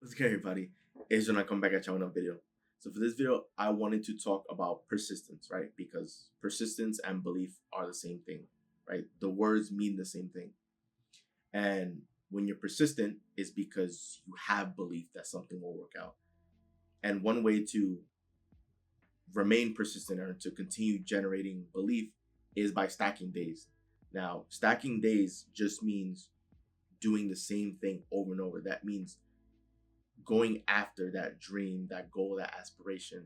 What's good, everybody? It's when I come back at you on a video. So for this video, I wanted to talk about persistence, right? Because persistence and belief are the same thing, right? The words mean the same thing. And when you're persistent, it's because you have belief that something will work out. And one way to remain persistent or to continue generating belief is by stacking days. Now, stacking days just means doing the same thing over and over. That means going after that dream, that goal, that aspiration,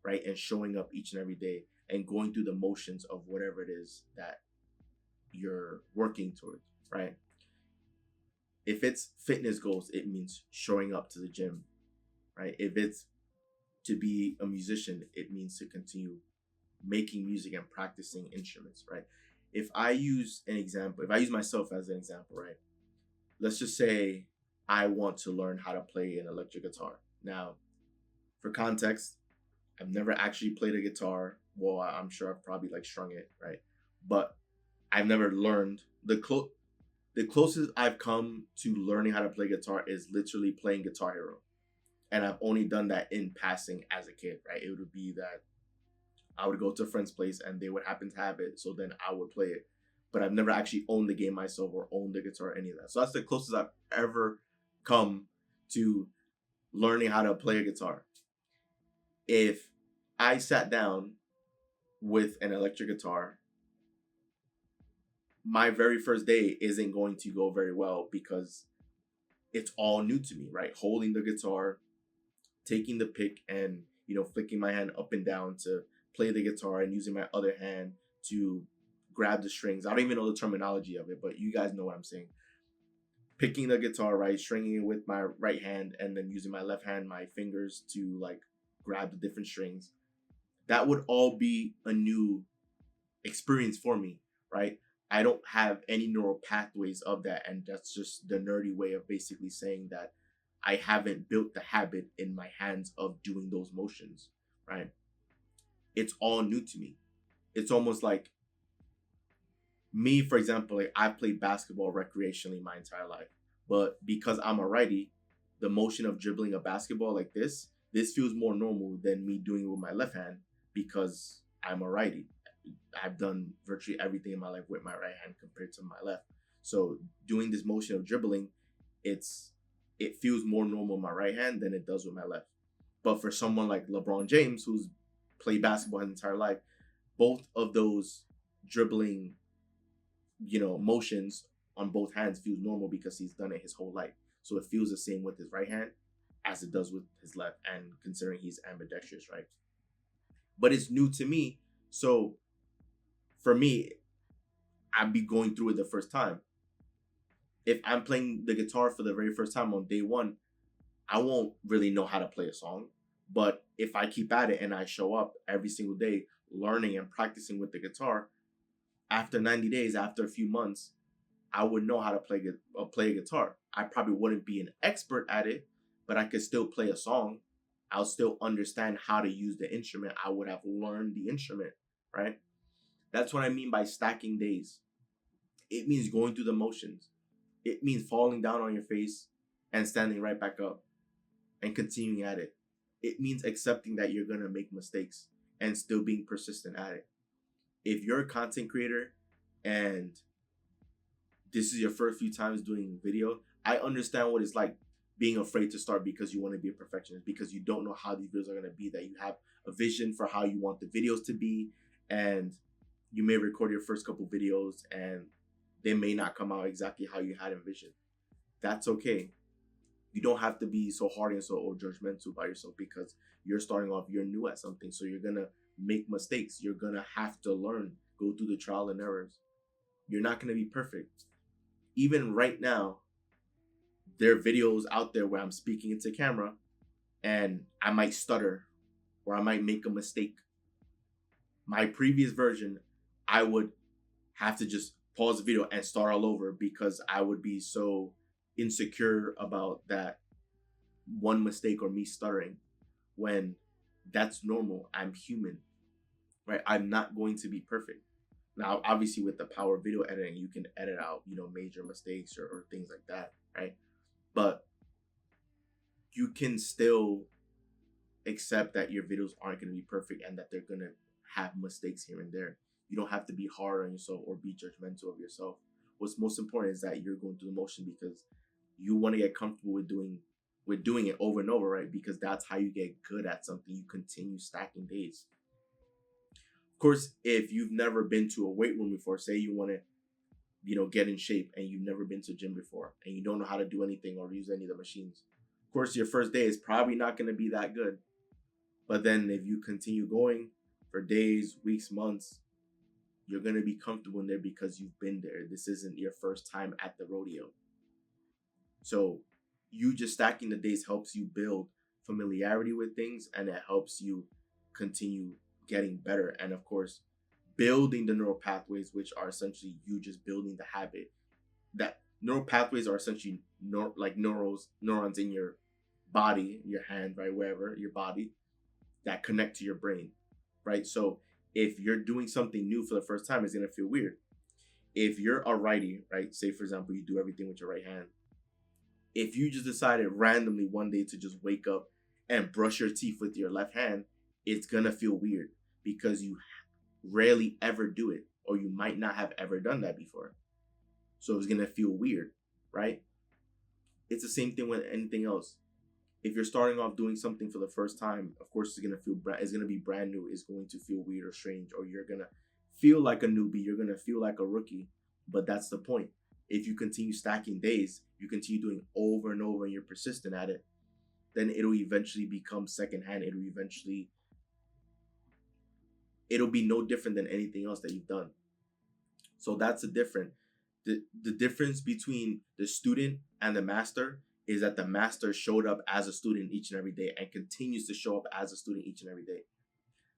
right? And showing up each and every day and going through the motions of whatever it is that you're working towards, right? If it's fitness goals, it means showing up to the gym, right? If it's to be a musician, it means to continue making music and practicing instruments, right? If I use myself as an example, right? Let's just say I want to learn how to play an electric guitar. Now, for context, I've never actually played a guitar. Well, I'm sure I've probably like strung it, right? But I've never learned the closest I've come to learning how to play guitar is literally playing Guitar Hero. And I've only done that in passing as a kid, right? It would be that I would go to a friend's place and they would happen to have it, so then I would play it. But I've never actually owned the game myself or owned the guitar or any of that. So that's the closest I've ever come to learning how to play a guitar. If I sat down with an electric guitar, my very first day isn't going to go very well because it's all new to me, right? Holding the guitar, taking the pick and, flicking my hand up and down to play the guitar and using my other hand to grab the strings. I don't even know the terminology of it, but you guys know what I'm saying. Picking the guitar, right? Stringing it with my right hand and then using my left hand, my fingers to like grab the different strings. That would all be a new experience for me, right? I don't have any neural pathways of that. And that's just the nerdy way of basically saying that I haven't built the habit in my hands of doing those motions, right? It's all new to me. It's almost like me, for example, like I've played basketball recreationally my entire life. But because I'm a righty, the motion of dribbling a basketball like this feels more normal than me doing it with my left hand because I'm a righty. I've done virtually everything in my life with my right hand compared to my left. So doing this motion of dribbling, it feels more normal in my right hand than it does with my left. But for someone like LeBron James, who's played basketball his entire life, both of those dribbling, motions on both hands feels normal because he's done it his whole life. So it feels the same with his right hand as it does with his left, and considering he's ambidextrous, right? But it's new to me. So for me, I'd be going through it the first time. If I'm playing the guitar for the very first time on day one, I won't really know how to play a song. But if I keep at it and I show up every single day learning and practicing with the guitar, after 90 days, after a few months, I would know how to play a guitar. I probably wouldn't be an expert at it, but I could still play a song. I'll still understand how to use the instrument. I would have learned the instrument, right? That's what I mean by stacking days. It means going through the motions. It means falling down on your face and standing right back up and continuing at it. It means accepting that you're going to make mistakes and still being persistent at it. If you're a content creator and this is your first few times doing video, I understand what it's like being afraid to start because you want to be a perfectionist, because you don't know how these videos are going to be, that you have a vision for how you want the videos to be, and you may record your first couple videos and they may not come out exactly how you had envisioned. That's okay. You don't have to be so hard and so or judgmental by yourself because you're starting off, you're new at something. So you're going to make mistakes. You're going to have to learn, go through the trial and errors. You're not going to be perfect. Even right now, there are videos out there where I'm speaking into camera and I might stutter or I might make a mistake. My previous version, I would have to just pause the video and start all over because I would be so insecure about that one mistake or me stuttering, when that's normal. I'm human, right? I'm not going to be perfect. Now, obviously, with the power of video editing, you can edit out, major mistakes or things like that, right? But you can still accept that your videos aren't going to be perfect and that they're going to have mistakes here and there. You don't have to be hard on yourself or be judgmental of yourself. What's most important is that you're going through the motion because you want to get comfortable with doing it over and over, right? Because that's how you get good at something. You continue stacking days. Of course, if you've never been to a weight room before, say you want to, get in shape and you've never been to a gym before and you don't know how to do anything or use any of the machines. Of course, your first day is probably not going to be that good. But then if you continue going for days, weeks, months, you're going to be comfortable in there because you've been there. This isn't your first time at the rodeo. So you just stacking the days helps you build familiarity with things, and it helps you continue getting better. And of course, building the neural pathways, which are essentially you just building the habit. That neural pathways are essentially like neurons in your body, your hand, right, wherever, your body, that connect to your brain, right? So if you're doing something new for the first time, it's going to feel weird. If you're a righty, right, say for example, you do everything with your right hand. If you just decided randomly one day to just wake up and brush your teeth with your left hand, it's going to feel weird because you rarely ever do it, or you might not have ever done that before. So it's going to feel weird, right? It's the same thing with anything else. If you're starting off doing something for the first time, of course it's gonna be brand new. It's going to feel weird or strange, or you're gonna feel like a newbie. You're gonna feel like a rookie. But that's the point. If you continue stacking days, you continue doing over and over, and you're persistent at it, then it'll eventually become secondhand. It'll be no different than anything else that you've done. So that's the difference between the student and the master is that the master showed up as a student each and every day and continues to show up as a student each and every day.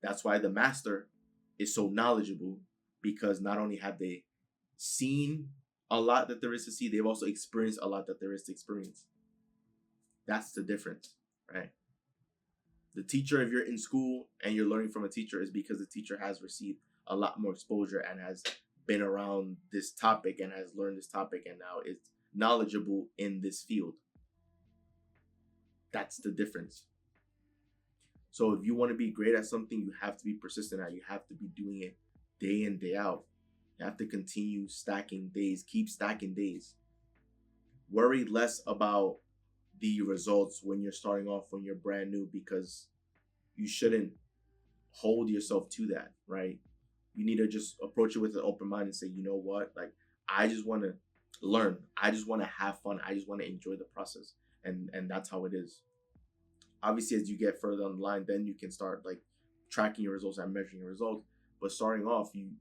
That's why the master is so knowledgeable, because not only have they seen a lot that there is to see, they've also experienced a lot that there is to experience. That's the difference, right? The teacher, if you're in school and you're learning from a teacher, is because the teacher has received a lot more exposure and has been around this topic and has learned this topic and now is knowledgeable in this field. That's the difference. So if you want to be great at something, you have to be persistent at it. You have to be doing it day in, day out. You have to continue stacking days. Keep stacking days. Worry less about the results when you're starting off, when you're brand new, because you shouldn't hold yourself to that, right? You need to just approach it with an open mind and say, you know what? Like, I just want to learn. I just want to have fun. I just want to enjoy the process. And that's how it is. Obviously, as you get further on the line, then you can start like tracking your results and measuring your results. But starting off, you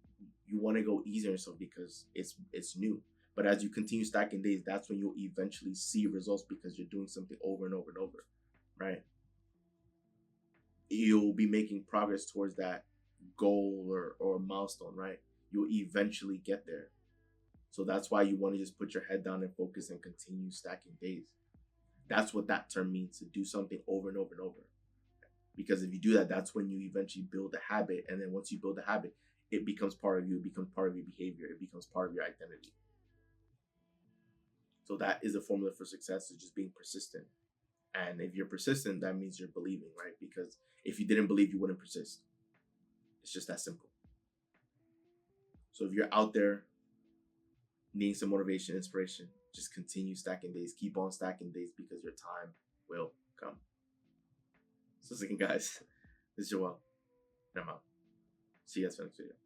want to go easy on yourself because it's new. But as you continue stacking days, that's when you'll eventually see results because you're doing something over and over and over, right? You'll be making progress towards that goal or milestone, right? You'll eventually get there. So that's why you want to just put your head down and focus and continue stacking days. That's what that term means, to do something over and over and over. Because if you do that, that's when you eventually build a habit. And then once you build a habit, it becomes part of you. It becomes part of your behavior. It becomes part of your identity. So that is the formula for success, is just being persistent. And if you're persistent, that means you're believing, right? Because if you didn't believe, you wouldn't persist. It's just that simple. So if you're out there needing some motivation, inspiration, just continue stacking days. Keep on stacking days because your time will come. So again, guys, this is Joel, and I'm out. See you guys for the next video.